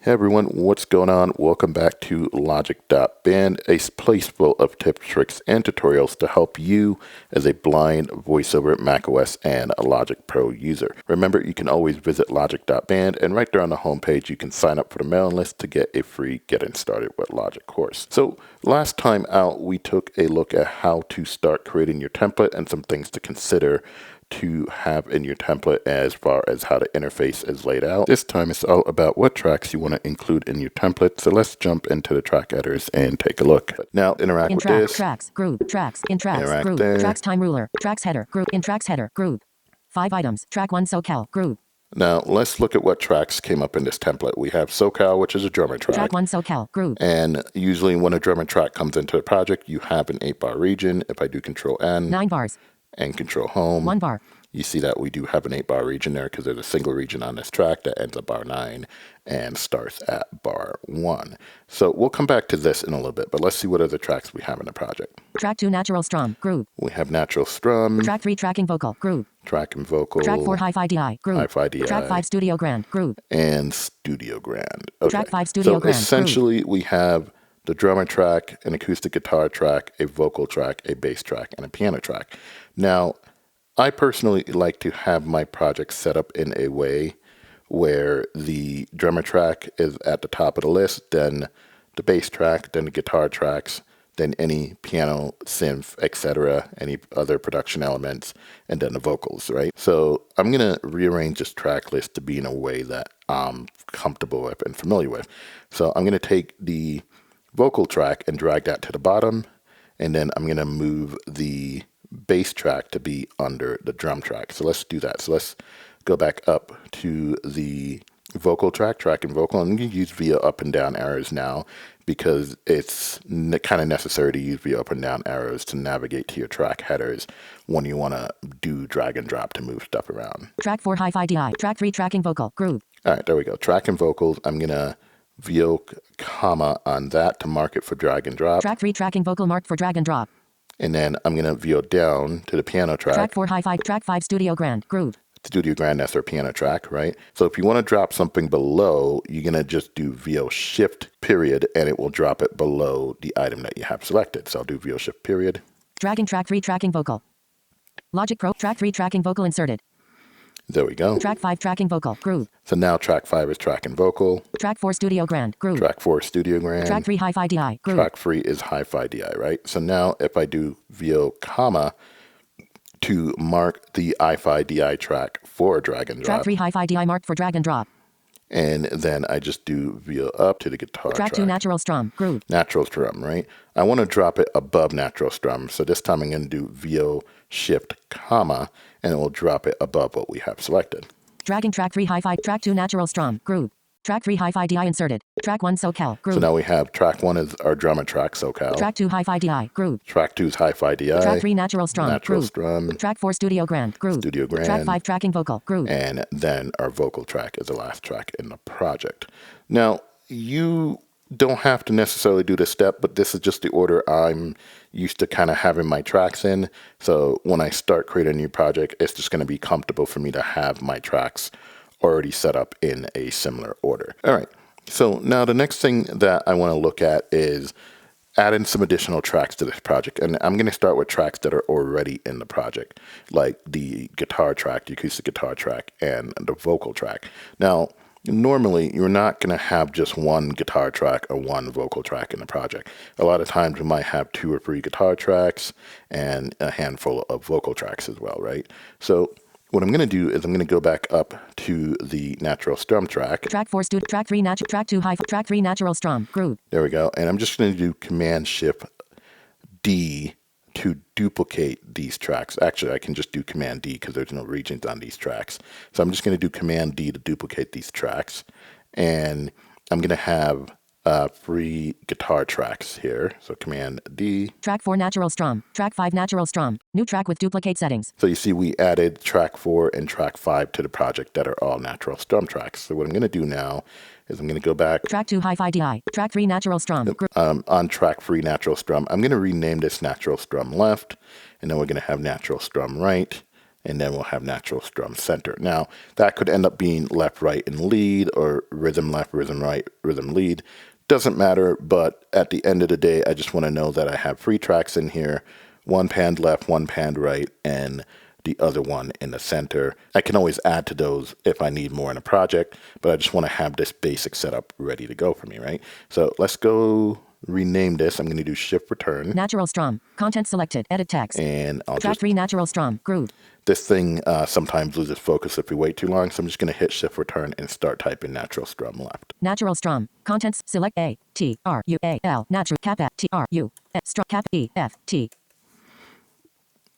Hey everyone, what's going on? Welcome back to Logic.band, a place full of tips, tricks, and tutorials to help you as a blind VoiceOver, macOS, and Logic Pro user. Remember, you can always visit Logic.band, and right there on the homepage, you can sign up for the mailing list to get a free Getting Started with Logic course. So last time out, we took a look at how to start creating your template and some things to consider to have in your template as far as how the interface is laid out. This time it's all about what tracks you want to include in your template. So let's jump into the track editors and take a look. Now interact with this. Tracks, group, tracks, in tracks, Interact group, there. tracks time ruler, tracks header, group, in tracks header, group. 5 items, track 1 SoCal, group. Now let's look at what tracks came up in this template. We have SoCal, which is a drummer track. Track 1 SoCal, group. And usually when a drummer track comes into the project, you have an 8-bar region. If I do Control N 9 bars and Control Home, 1 bar. You see that we do have an 8-bar region there because there's a single region on this track that ends at bar 9 and starts at bar 1. So we'll come back to this in a little bit, but let's see what other tracks we have in the project. Track 2 natural strum, group. We have natural strum. Track 3 tracking vocal, group. Track and vocal. Track 4 hi-fi DI, group. Hi-fi DI. Track 5 studio grand, group. And studio grand. Okay. Track 5 studio grand, essentially we have the drummer track, an acoustic guitar track, a vocal track, a bass track, and a piano track. Now, I personally like to have my project set up in a way where the drummer track is at the top of the list, then the bass track, then the guitar tracks, then any piano, synth, etc., any other production elements, and then the vocals, right? So I'm going to rearrange this track list to be in a way that I'm comfortable with and familiar with. So I'm going to take the vocal track and drag that to the bottom, and then I'm going to move the bass track to be under the drum track. So let's do that. So let's go back up to the vocal track, track and vocal. I'm going to use via up and down arrows now because it's kind of necessary to use via up and down arrows to navigate to your track headers when you want to do drag and drop to move stuff around. Track 4 hi-fi DI, track 3 tracking vocal, group. All right, there we go. Track and vocals. I'm going to VO comma on that to mark it for drag and drop. Track 3 tracking vocal marked for drag and drop. And then I'm going to VO down to the piano track. Track 4 hi-fi, track 5 studio grand, groove. Studio grand, that's our piano track, right? So if you want to drop something below, you're going to just do VO shift period, and it will drop it below the item that you have selected. So I'll do VO shift period. Dragging track 3 tracking vocal. Logic Pro, track 3 tracking vocal inserted. There we go. Track 5 tracking vocal, groove. So now track 5 is track and vocal. Track 4 studio grand, groove. Track 4 studio grand. Track 3 hi-fi DI, groove. Track 3 is hi-fi DI, right? So now if I do VO comma to mark the hi-fi DI track for drag and drop. Track 3 hi-fi DI marked for drag and drop. And then I just do VO up to the guitar track. Track 2 natural strum, groove. Natural strum, right? I want to drop it above natural strum. So this time I'm going to do VO shift comma, and it will drop it above what we have selected. Dragging track 3 hi-fi, track 2 natural strum, groove. Track 3 hi-fi DI inserted. Track 1 SoCal, groove. So now we have track 1 is our drummer track, SoCal. Track 2 hi-fi DI, groove. Track 2 is hi-fi DI. Track 3 natural strum, Natural groove. strum. Track 4 studio grand, groove. Studio grand. Track 5 tracking vocal, groove. And then our vocal track is the last track in the project. Now, you don't have to necessarily do this step, but this is just the order I'm used to kind of having my tracks in. So when I start creating a new project, it's just going to be comfortable for me to have my tracks already set up in a similar order. All right. So now the next thing that I want to look at is adding some additional tracks to this project. And I'm going to start with tracks that are already in the project, like the guitar track, the acoustic guitar track, and the vocal track. Now, normally, you're not going to have just one guitar track or one vocal track in the project. A lot of times, we might have 2 or 3 guitar tracks and a handful of vocal tracks as well, right? So what I'm going to do is I'm going to go back up to the natural strum track. Track 4 studio, track 3 natural, track 2 high, track 3 natural strum, groove. There we go. And I'm just going to do Command Shift D to duplicate these tracks. Actually, I can just do Command D because there's no regions on these tracks. So I'm just going to do Command D to duplicate these tracks. And I'm going to have 3 guitar tracks here. So Command D. Track 4 natural strum. Track 5 natural strum. New track with duplicate settings. So you see we added track 4 and track 5 to the project that are all natural strum tracks. So what I'm going to do now is I'm going to go back. Track 2 hi-fi DI. Track 3 natural strum. On track 3 natural strum, I'm going to rename this natural strum left. And then we're going to have natural strum right. and then we'll have natural strum center. Now, that could end up being left, right, and lead, or rhythm left, rhythm right, rhythm lead. Doesn't matter, but at the end of the day, I just want to know that I have 3 tracks in here, 1 panned left, 1 panned right, and the other one in the center. I can always add to those if I need more in a project, but I just want to have this basic setup ready to go for me, right? So let's go rename this. I'm going to do shift return. Natural strum. Content selected. Edit text. And I'll Track just... 3 natural strum. Groove. This thing sometimes loses focus if we wait too long, so I'm just going to hit shift return and start typing natural strum left. Natural strum. Contents. Select A. T. R. U. A. L. Natural. Cap. T. R. U. Strum. Cap. E. F. T.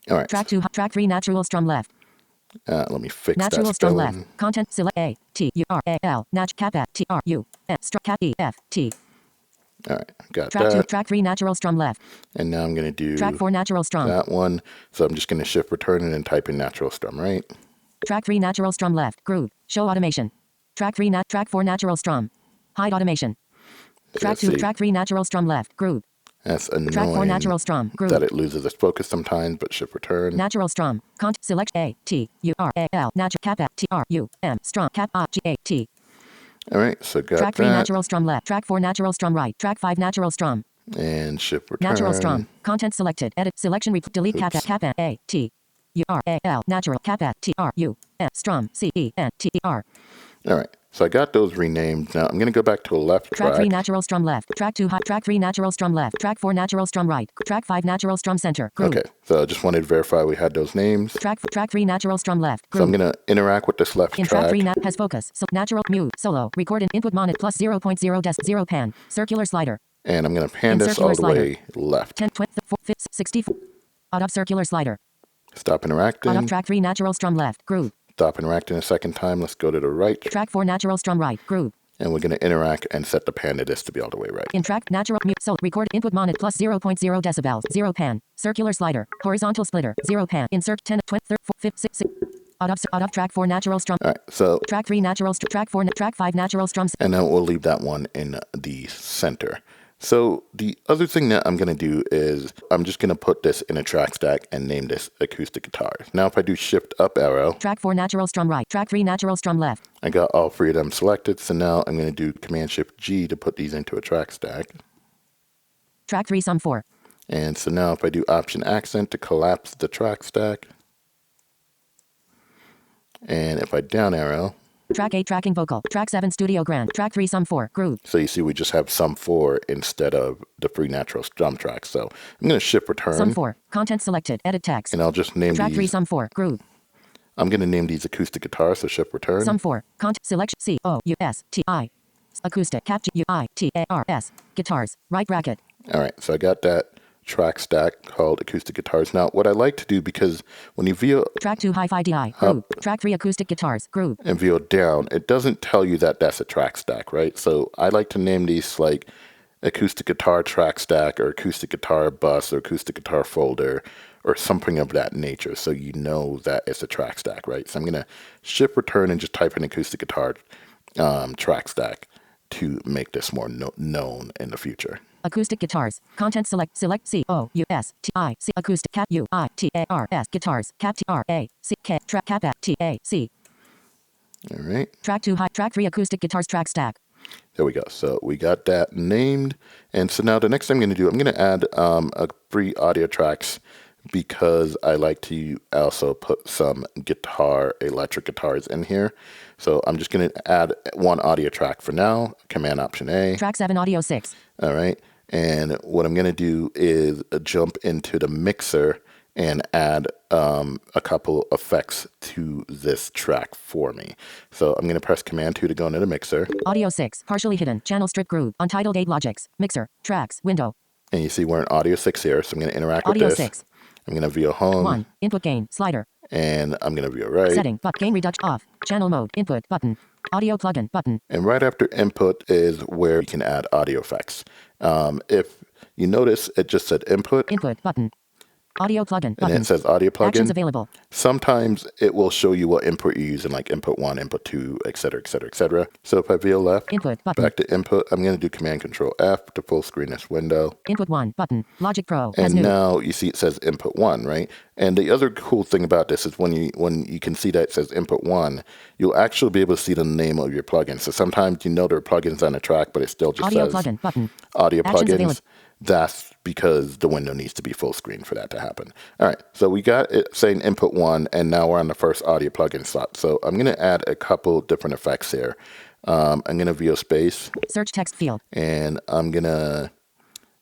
All right. Track 2. Track 3 natural strum left. Let me fix natural that strum spelling. left. Content. Select A. T. U. R. A. L. Cap. T. R. U. Strum. Cap. E. F. T. All right, got track that. 2, track 3 natural strum left. And now I'm going to do track 4 natural strum. That one. So I'm just going to shift return and then type in natural strum right. Track 3 natural strum left. Groove. Show automation. Track 4 natural strum. Hide automation. Track 2, track 3 natural strum left. Groove. That's annoying. Track 4 natural strum. Groove. That it loses its focus sometimes, but shift return. Natural strum. Select A. T. U. R. A. L. Natural. Cap. T. R. U. M. Strum. Cap. G. A. T. All right, so got track 3 that. natural strum left. Track 4 natural strum right. Track 5 natural strum. And shift return. Natural strum. Content selected. Edit. Selection. Delete. Cap. A. T. U. R. A. L. Natural. Cap. T. R. U. M. Strum. C. E. N. T. E. R. All right, so I got those renamed. Now I'm going to go back to a left track. Track 3 natural strum left. Track 2 hot. Track 3 natural strum left. Track 4 natural strum right. Track 5 natural strum center. Groove. Okay, so I just wanted to verify we had those names. Track 3 natural strum left. Groove. So I'm going to interact with this left track. Track 3 has focus. So natural mute solo record in input monet plus 0.0 0 pan circular slider. And I'm going to pan this all the way left. 10 20 64 out of circular slider. Stop interacting. Out of track 3 natural strum left. Groove. Stop interacting a second time. Let's go to the right. Track 4 natural strum right. Groove. And we're going to interact and set the pan to this to be all the way right. In track natural mute so record input monet plus 0.0 decibels 0 pan circular slider horizontal splitter 0 pan insert 10 20 30 50 60 out of track 4 natural strum. All right, so track 3 natural track 4 track 5 natural strums. And then we'll leave that one in the center. So the other thing that I'm going to do is I'm just going to put this in a track stack and name this acoustic guitars. Now if I do shift up arrow. Track 4 natural strum right. Track 3 natural strum left. I got all 3 of them selected. So now I'm going to do command shift G to put these into a track stack. Track 3 sum 4. And so now if I do option accent to collapse the track stack. And if I down arrow. Track 8 tracking vocal. Track 7 studio grand. Track 3 sum 4 groove. So you see we just have sum 4 instead of the 3 natural strum tracks. So I'm going to shift return. Sum 4. Content selected. Edit text. And I'll just name track these. 3 sum 4 groove. I'm going to name these acoustic guitars, so shift return. Sum 4. Content selection C O U S T I. Acoustic cap U I T A R S. Guitars. Right bracket. All right, so I got that track stack called acoustic guitars. Now, what I like to do, because when you view track 2 hi-fi DI groove, track 3 acoustic guitars groove, and view down, it doesn't tell you that that's a track stack, right? So I like to name these like acoustic guitar track stack or acoustic guitar bus or acoustic guitar folder or something of that nature, so you know that it's a track stack, right? So I'm gonna shift return and just type in acoustic guitar track stack to make this more known in the future. Acoustic guitars. Content select C O U S T I C acoustic cap U I T A R S guitars cap T R A C K track cap T A C. All right. Track 2 high track 3 acoustic guitars track stack. There we go. So we got that named. And so now the next thing I'm going to do, I'm going to add 3 audio tracks because I like to also put some electric guitars in here. So I'm just going to add 1 audio track for now. Command Option A. Track 7 audio 6. All right. And what I'm going to do is jump into the mixer and add a couple effects to this track for me. So I'm going to press Command 2 to go into the mixer. Audio 6, partially hidden, channel strip groove, Untitled 8 Logics, mixer, tracks, window. And you see we're in Audio 6 here, so I'm going to interact audio with this. 6. I'm going to view home. 1, input gain, slider. And I'm going to view right. Setting, but gain reduction off, channel mode, input, button. Audio plugin, button. And right after input is where you can add audio effects. If you notice, it just said input. Input, button. Audio plugin. And Button. then it says audio Actions plugin. available. Sometimes it will show you what input you're using, like input 1, input 2, et cetera, et cetera, et cetera. So if I VO left, Input button. back to input, I'm going to do Command Control F to full screen this window. Input 1 button. Logic Pro. And As new. now you see it says input 1, right? And the other cool thing about this is when you can see that it says input 1, you'll actually be able to see the name of your plugin. So sometimes there are plugins on the track, but it still just Audio says plugin button. audio Actions plugins. available. That's because the window needs to be full screen for that to happen. All right, so we got it saying input 1, and now we're on the first audio plugin slot. So I'm going to add a couple different effects here. I'm going to VO space. Search text field. And I'm going to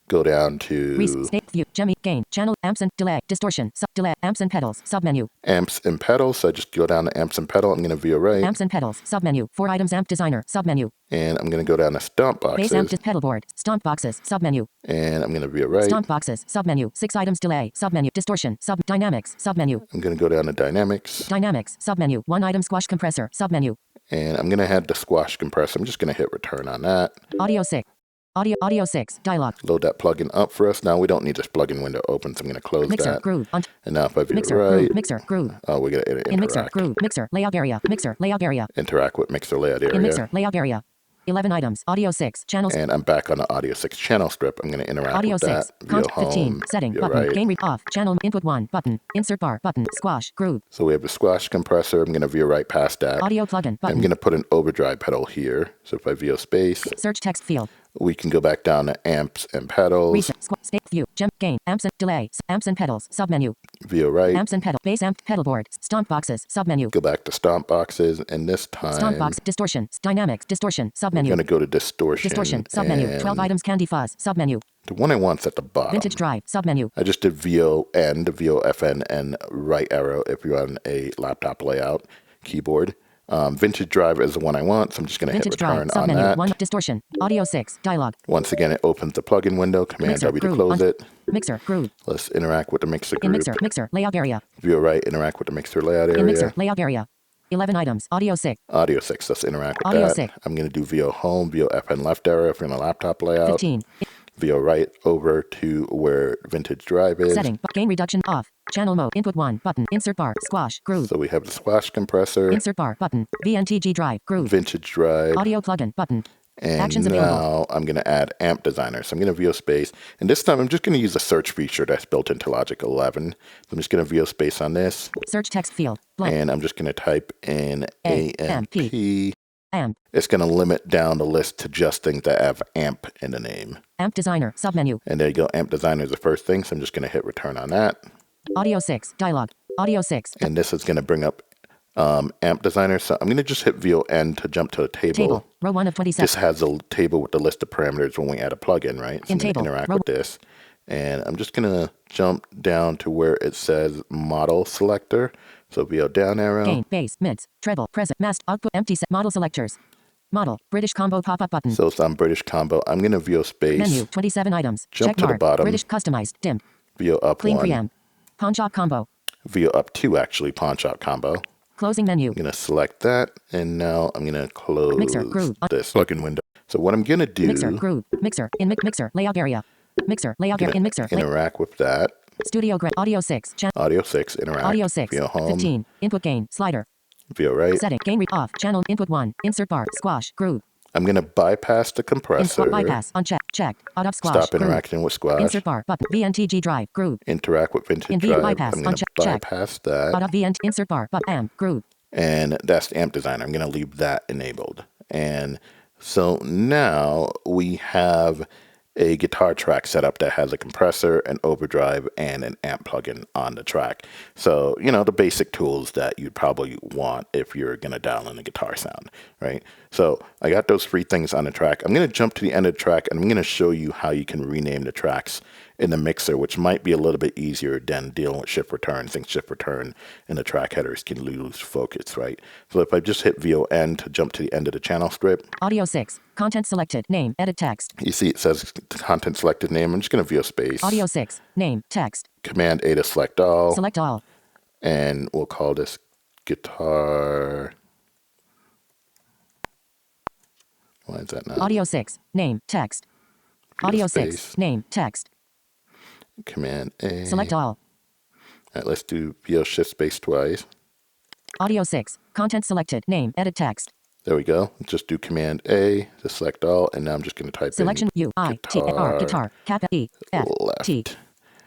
go down to state view, Jemmy, gain, channel, amps and delay, distortion, sub delay, amps and pedals, submenu. Amps and pedals. So I just go down to amps and pedal. I'm going to VO right. Amps and pedals, submenu. 4 items, amp designer, submenu. And I'm going to go down to stomp boxes. Bass amp pedal board, stomp boxes, submenu. And I'm going to VO right. Stomp boxes, submenu. 6 items, delay, submenu. Distortion, sub dynamics, submenu. I'm going to go down to dynamics. Dynamics, submenu. 1 item, squash compressor, submenu. And I'm going to add the squash compressor. I'm just going to hit return on that. Audio 6. Audio 6. Dialog. Load that plugin up for us. Now we don't need this plugin window open, so I'm going to close Mixer, that. groove. And now if I view Mixer, right. groove. Mixer, groove. Oh, we got to interact. In mixer, groove. Mixer, layout area. Mixer, layout area. Interact with mixer layout area. In mixer, layout area. 11 items. Audio 6. Channels. And I'm back on the audio 6 channel strip. I'm going to interact Audio with 6. that. Count View 15. home, Setting. view Button. right. Gain read off. Channel input 1. Button. Insert bar. Button. Squash. Groove. So we have the squash compressor. I'm going to view right past that. Audio plugin. Button. I'm going to put an overdrive pedal here. So if I VO space, search text field. We can go back down to amps and pedals. Reset. State view. Gem. Gain. Amps and delay. Amps and pedals. Submenu. VO right. Amps and pedal. Bass amp. Pedal board. Stomp boxes. Submenu. Go back to stomp boxes. And this time. Stomp box. Distortion. Dynamics. Distortion. Submenu. I'm going to go to distortion. Distortion. Submenu. 12 items. Candy fuzz. Submenu. The one I want's at the bottom. Vintage drive. Submenu. I just did VO N, VO FN, and right arrow if you're on a laptop layout keyboard. Vintage drive is the one I want, so I'm just going to hit return on that. One distortion. Audio 6. Dialog. Once again, it opens the plugin window. Command mixer, W to groove, close it. Mixer, groove. Let's interact with the mixer In group. mixer, layout area. VO right, interact with the mixer layout area. In mixer, layout area. 11 items. Audio 6. Audio 6. Let's interact with Audio that. 6. I'm going to do VO home, VO FN left arrow if you're in a laptop layout. 15. VO right over to where vintage drive is. Setting. Gain reduction off. Channel mode. Input 1. Button. Insert bar. Squash. Groove. So we have the squash compressor. Insert bar. Button. VNTG drive. Groove. Vintage drive. Audio plugin. Button. And Actions now available. I'm going to add amp designer. So I'm going to VO space. And this time I'm just going to use the search feature that's built into Logic 11. So I'm just going to VO space on this. Search text field. Blank. And I'm just going to type in AMP. Amp. It's going to limit down the list to just things that have amp in the name. Amp designer. Submenu. And there you go. Amp designer is the first thing. So I'm just going to hit return on that. Audio 6. Dialog. Audio 6. And this is going to bring up amp designer. So I'm going to just hit VO N to jump to the table. Table. Row 1 of 27. This has a table with the list of parameters when we add a plugin, right? So In I'm going to table. interact Row. with this. And I'm just going to jump down to where it says model selector. So VO down arrow. Gain. Bass. Mids. Treble. Present. Mask. Output. Empty set. Model selectors. Model. British combo pop-up button. So it's on British combo. I'm going to VO space. Menu. 27 items. Jump Check to the mark. bottom. British customized. Dim. VO up Clean 1. preamp. Pawn shop combo. VO up 2, actually. Pawn shop combo. Closing menu. I'm going to select that. And now I'm going to close Mixer, groove. this plugin window. So what I'm going to do. Mixer. Groove. Mixer. In mixer. Layout area. Mixer. Layout area. In mixer. Interact with that. Studio Grid. Audio 6. Audio 6. Interact. Audio 6. VO home. 15. Input gain. Slider. VO right. Setting. Gain read off. Channel input 1. Insert bar. Squash. Groove. I'm going to bypass the compressor. Bypass. Uncheck. Checked. Out of squash. Stop groove. interacting with squash. Insert bar. Button. VNTG drive. Groove. Interact with vintage In drive. bypass. I'm going to Uncheck. Check. bypass that. Out of VN. Insert bar. But amp. Groove. And that's the amp designer. I'm going to leave that enabled. And so now we have a guitar track set up that has a compressor, an overdrive, and an amp plugin on the track. So, you know, the basic tools that you'd probably want if you're going to dial in a guitar sound, right? So I got those 3 things on the track. I'm going to jump to the end of the track, and I'm going to show you how you can rename the tracks in the mixer, which might be a little bit easier than dealing with shift return. Since shift return and the track headers can lose focus, right? So if I just hit VON to jump to the end of the channel strip. Audio 6. Content selected. Name. Edit text. You see it says content selected name. I'm just going to VO space. Audio 6. Name. Text. Command A to select all. Select all. And we'll call this guitar. Why is that not? Audio 6. Name. Text. VO Audio space. 6. Name. Text. Command A. Select all. right, let's do VO shift space twice. Audio 6. Content selected. Name. Edit text. There we go. Just do Command A to select all, and now I'm just going to type Selection in U I T A R guitar. Cap E F T. left.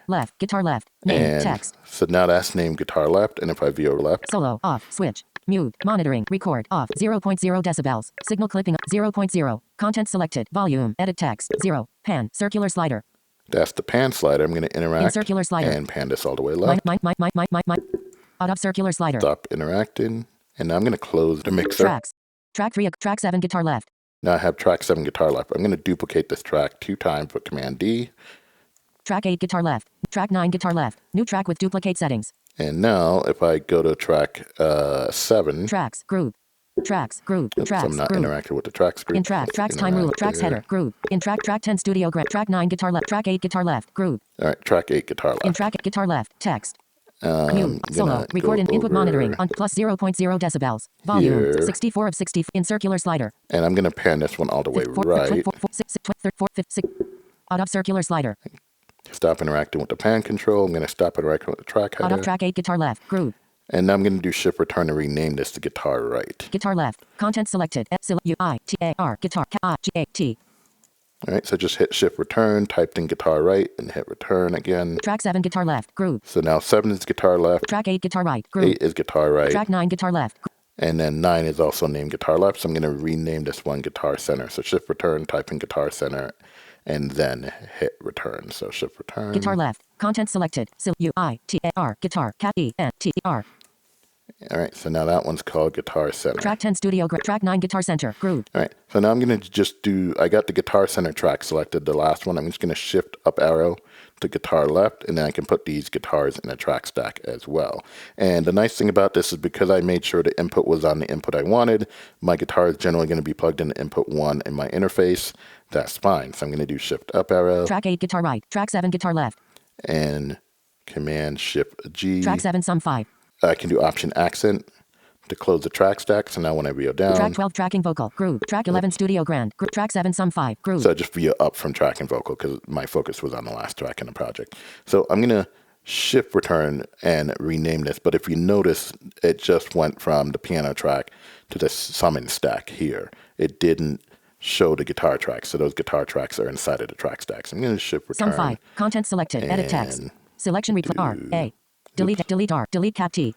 Left. Guitar left. Name. And Text. so now that's named guitar left, and if I VO left, Solo off. Switch. Mute. Monitoring. Record off. 0.0 decibels. Signal clipping 0.0. Content selected. Volume. Edit text. 0. Pan. Circular slider. that's the pan slider. I'm going to interact circular slider. and pan this all the way left. Out of circular slider. Stop interacting, and now I'm going to close the mixer. Tracks. Track 3. Track 7 guitar left. Now I have track 7 guitar left. I'm going to duplicate this track 2 times with Command D. Track 8 guitar left. Track 9 guitar left. New track with duplicate settings. And now if I go to track 7. Tracks. Group. Tracks. Group. Oops, Tracks. I'm not group. interacting with the tracks group. In track. Tracks time rule. Tracks header. Group. In track 10 studio grab. Track 9 guitar left. Track 8 guitar left. Group. All right, track 8 guitar left. In track guitar left. Text. Mute. Solo. Record in input monitoring on plus 0.0 decibels. Volume. Here. 64 of 60 in circular slider. And I'm going to pan this one all the way right. Out of circular slider. Stop interacting with the pan control. I'm going to stop interacting with the track Out header. of track 8 guitar left. Group. And now I'm going to do shift return and rename this to guitar right. Guitar left. Content selected. U-I-T-A-R. Guitar. K-I-G-A-T. All right, so just hit shift return, typed in guitar right, and hit return again. Track 7 guitar left. Group. So now 7 is guitar left. Track 8 guitar right. Group. 8 is guitar right. Track 9 guitar left. And then 9 is also named guitar left. So I'm going to rename this one guitar center. So shift return, type in guitar center, and then hit return. So shift return. Guitar left. Content selected. U-I-T-A-R. Guitar. K-E-N-T-E-R. All right, so now that one's called guitar center. Track 10 studio. Track 9 guitar center. Group. All right, so now I'm going to just do, I got the guitar center track selected, the last one. I'm just going to shift up arrow to guitar left, and then I can put these guitars in a track stack as well. And the nice thing about this is because I made sure the input was on the input I wanted, my guitar is generally going to be plugged into input 1 in my interface. That's fine. So I'm going to do shift up arrow. Track 8 guitar right. Track 7 guitar left. And command shift G. Track 7 sum 5. I can do option accent to close the track stack. So now when I VO down. Track 12 tracking vocal. Group. Track 11 studio grand. Group. Track 7 sum 5. Group. So I just VO up from track and vocal because my focus was on the last track in the project. So I'm going to shift return and rename this. But if you notice, it just went from the piano track to the summon stack here. It didn't show the guitar tracks. So those guitar tracks are inside of the track stacks. I'm going to shift return. Sum 5. Content selected. Edit text. Selection replay R. A. Delete R. Delete cap T.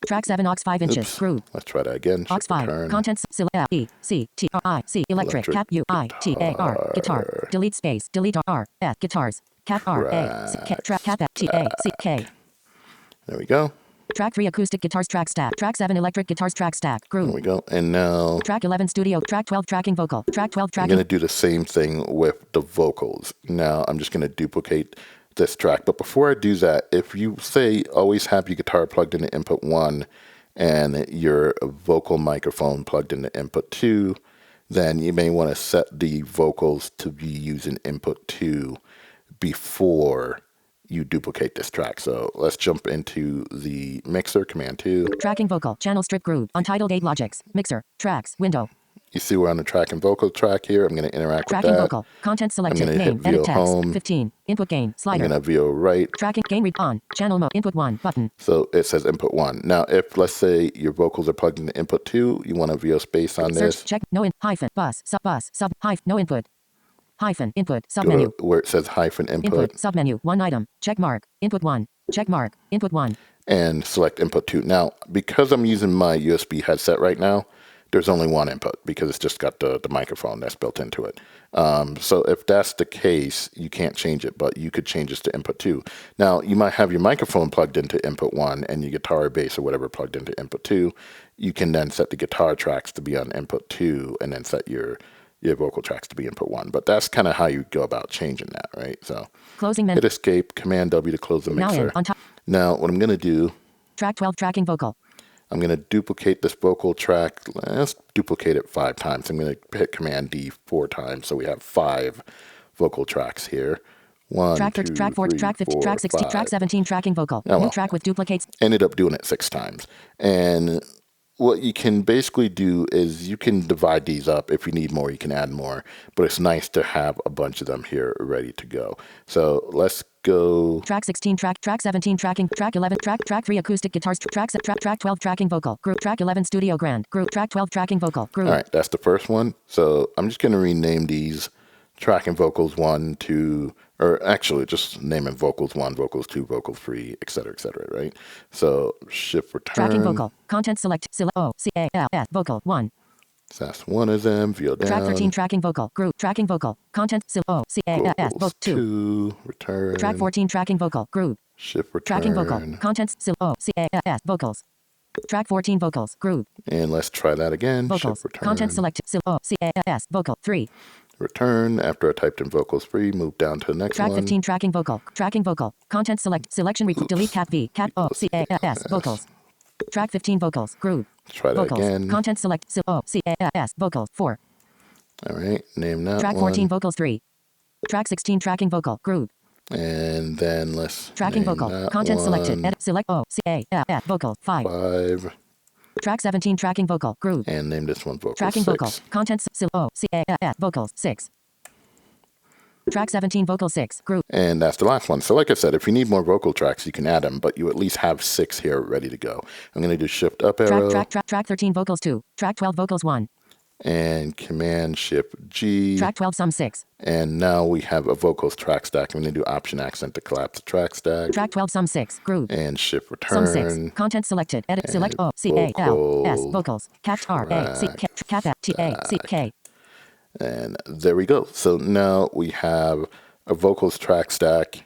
Track 7 aux 5 inches. Oops. Group. Let's try that again. Aux Shift 5. return. Contents. E. C. T. R. I. C. Electric. Cap U. I. T. A. R. Guitar. Delete space. Delete R. F. Guitars. Cap R. A. C. K. Track cap F. T. A. C. K. There we go. Track 3 acoustic guitars track stack. Track 7 electric guitars track stack. Group. There we go. And now Track 11 studio. Track 12 tracking vocal. Track 12 I'm tracking. going to do the same thing with the vocals. Now I'm just going to duplicate this track. But before I do that, if you say always have your guitar plugged into input 1 and your vocal microphone plugged into input 2, then you may want to set the vocals to be using input 2 before you duplicate this track. So let's jump into the mixer, command 2. Tracking vocal. Channel strip group. Untitled 8 logics. Mixer. Tracks. Window. You see we're on the track and vocal track here. I'm going to interact Tracking with that. vocal. Content selected. gonna Name. hit Edit VO text. home. 15. Input gain. I'm Slider. going to VO right. Tracking gain read on. Channel mode. Input 1 button. So it says input 1. Now, if let's say your vocals are plugged into input 2, you want to VO space on this. Search check no in hyphen bus sub hyphen no input hyphen input Go submenu to where it says hyphen input submenu 1 item check mark input 1 check mark input 1 and select input 2. Now, because I'm using my USB headset right now, there's only one input because it's just got the microphone that's built into it. So if that's the case, you can't change it, but you could change this to input 2. Now, you might have your microphone plugged into input 1 and your guitar or bass or whatever plugged into input 2. You can then set the guitar tracks to be on input 2 and then set your vocal tracks to be input 1. But that's kind of how you go about changing that, right? So closing menu hit escape, command W to close the mixer. on top Now, what I'm going to do, track 12 tracking vocal I'm going to duplicate this vocal track. Let's duplicate it 5 times. I'm going to hit Command D 4 times, so we have 5 vocal tracks here. 1, track 2, 13 track 4 3, track 15 4, track 16 5. track 17 tracking vocal Oh, new well. track with duplicates Ended up doing it 6 times. And what you can basically do is you can divide these up. If you need more, you can add more. But it's nice to have a bunch of them here ready to go. So let's go. Track 16, track 17, tracking, track 11, track 3 acoustic guitars, track 12 tracking vocal, group, track 11 studio grand, group, track 12 tracking vocal, group. All right, that's the first one. So I'm just going to rename these tracking vocals 1, 2, or actually just name them vocals 1, vocals 2, vocals 3, etc., right? So shift return. Tracking vocal, content select, vocal 1. So that's one of them. VO down. Track 13 tracking vocal, group, tracking vocal, content, vocals 2, return. Track 14 tracking vocal, group. Shift return. Tracking vocal, contents, vocals. Track 14 vocals, group. And let's try that again. Vocals, Shift return. content select, vocal 3. Return. After I typed in vocals 3, move down to the next Track one. 15 tracking vocal, content select, selection delete cat V, cat O, vocals. Track 15 vocals, group. Try that vocals, again. content select, vocals 4. All right, name that Track 14 vocals 3. Track 16 tracking vocal, group. And then let's tracking name vocal, that content one. selected, edit, select vocal 5. 5. Track 17 tracking vocal, group. And name this one vocal Tracking 6. vocal, contents, vocals 6. Track 17 vocal 6, group. And that's the last one. So like I said, if you need more vocal tracks, you can add them, but you at least have 6 here ready to go. I'm going to do shift up arrow. Track 13 vocals 2. Track 12 vocals 1. And command shift G. Track 12 sum 6. And now we have a vocals track stack. I'm going to do option accent to collapse the track stack. Track 12 sum 6, group. And shift return. Sum 6. Content selected. Edit. Select vocals. Cat R A C K. Cat T A C K. And there we go. So now we have a vocals track stack.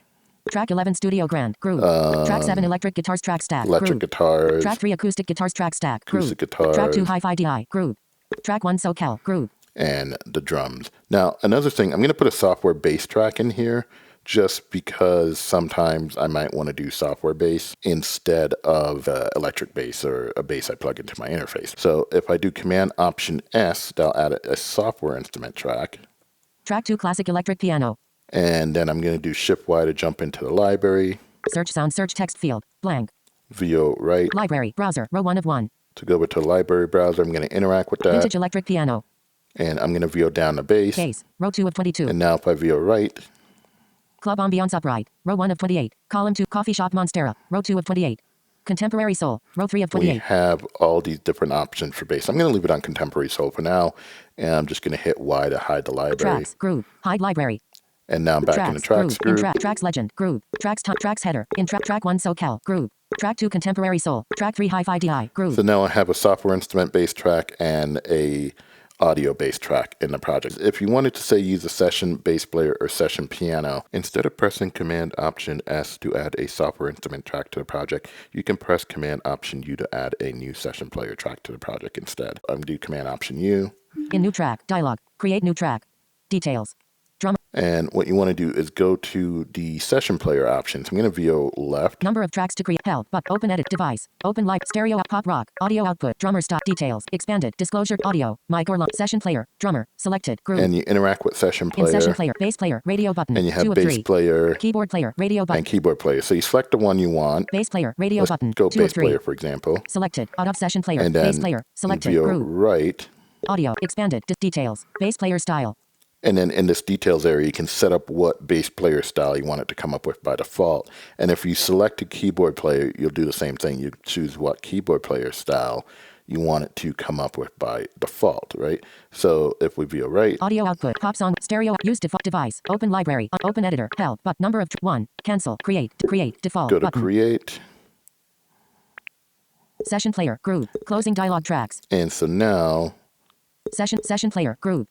Track 11 studio grand, group. Track 7 electric guitars track stack, Electric group. guitars. Track 3 acoustic guitars track stack, group. Acoustic guitars. Track 2 hi-fi DI, group. Track 1 SoCal, group. And the drums. Now, another thing, I'm going to put a software bass track in here just because sometimes I might want to do software bass instead of electric bass or a bass I plug into my interface. So if I do Command Option S, that'll add a software instrument track. Track 2 classic electric piano. And then I'm going to do Shift Y to jump into the library. Search sound, search text field, blank. VO right. Library, browser, row 1 of 1. To go over to the library browser, I'm going to interact with that. Vintage electric piano. And I'm going to VO down the bass. Case, row 2 of 22. And now if I VO right. Club ambiance upright, row 1 of 28. Column 2, coffee shop monstera, row 2 of 28. Contemporary soul, row 3 of 28. We have all these different options for bass. I'm going to leave it on contemporary soul for now. And I'm just going to hit Y to hide the library. Tracks, group, hide library. And now I'm back in the tracks group. Tracks legend, group. Tracks header, in track 1 SoCal, group. Track 2 contemporary soul. Track 3 hi-fi DI, group. So now I have a software instrument bass track and a audio bass track in the project. If you wanted to say use a session bass player or session piano, instead of pressing Command Option S to add a software instrument track to the project, you can press Command Option U to add a new session player track to the project instead. I'm going to do Command Option U. In new track, dialog, create new track. Details. Drum. And what you want to do is go to the session player options. I'm going to VO left. Number of tracks to create. Help. But open edit device. Open light. Stereo. Pop rock. Audio output. Drummer stop. Details. Expanded. Disclosure. Audio. Mic or line. Session player. Drummer. Selected. Group. And you interact with session player. In session player. Bass player. Radio button. And you have 2 of bass 3. player. Keyboard player. Radio button. And keyboard player. So you select the one you want. Bass player. Radio Let's button. go 2 bass of 3. player, for example. Selected. Out of session player. And then Bass player. Selected. VO Group. right. Audio. Expanded. Details. Bass player style. And then in this details area, you can set up what bass player style you want it to come up with by default. And if you select a keyboard player, you'll do the same thing. You choose what keyboard player style you want it to come up with by default, right? So if we VO right. Audio output. Pop song. Stereo. Use default device. Open library. Open editor. Help. But number of 1. Cancel. Create. Default. Go to button. create. Session player. Group. Closing dialog tracks. And so now Session player. Group.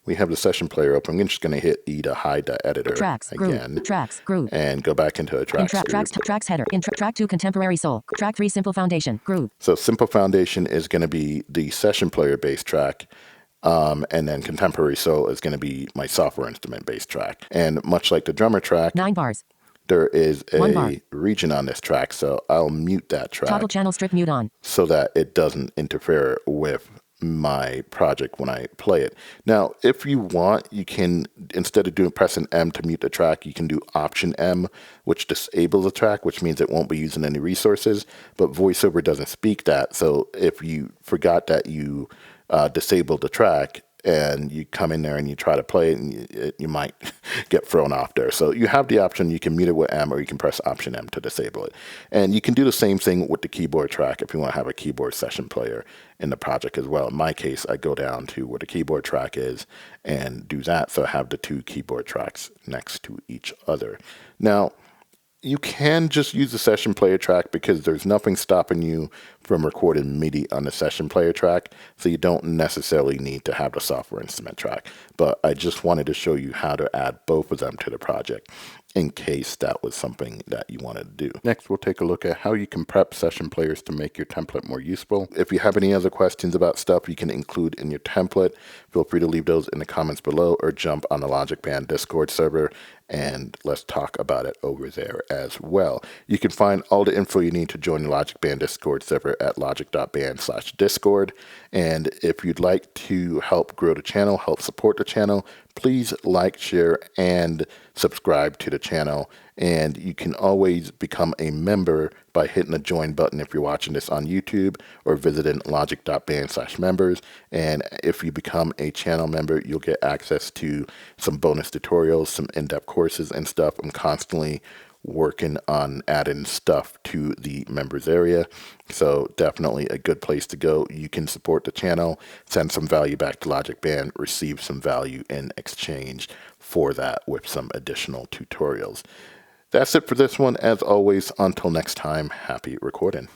we have the session player open. I'm just going to hit E to hide the editor Tracks. again. Group. Tracks. Group. And go back into a tracks group. Tracks header. In track 2 contemporary soul. Track 3 simple foundation. Group. So simple foundation is going to be the session player bass track. And then contemporary soul is going to be my software instrument bass track. And much like the drummer track, 9 bars. there is 1 bar. a region on this track. So I'll mute that track Toggle channel strip mute on. so that it doesn't interfere with my project when I play it. Now, if you want, you can, instead of pressing M to mute the track, you can do Option M, which disables the track, which means it won't be using any resources. But VoiceOver doesn't speak that. So if you forgot that you disabled the track, and you come in there and you try to play it, and you might get thrown off there. So you have the option, you can mute it with M, or you can press Option M to disable it. And you can do the same thing with the keyboard track if you want to have a keyboard session player in the project as well. In my case, I go down to where the keyboard track is and do that. So I have the two keyboard tracks next to each other. Now, you can just use the session player track because there's nothing stopping you from recording MIDI on the session player track, so you don't necessarily need to have the software instrument track. But I just wanted to show you how to add both of them to the project in case that was something that you wanted to do. Next, we'll take a look at how you can prep session players to make your template more useful. If you have any other questions about stuff you can include in your template, feel free to leave those in the comments below or jump on the Logic Band Discord server and let's talk about it over there as well. You can find all the info you need to join the Logic Band Discord server at logic.band/discord. And if you'd like to help grow the channel, help support the channel, please like, share, and subscribe to the channel. And you can always become a member by hitting the join button if you're watching this on YouTube or visiting logic.band/members. And if you become a channel member, you'll get access to some bonus tutorials, some in-depth courses and stuff. I'm constantly working on adding stuff to the members area. So definitely a good place to go. You can support the channel, send some value back to Logic Band, receive some value in exchange for that with some additional tutorials. That's it for this one. As always, until next time, happy recording.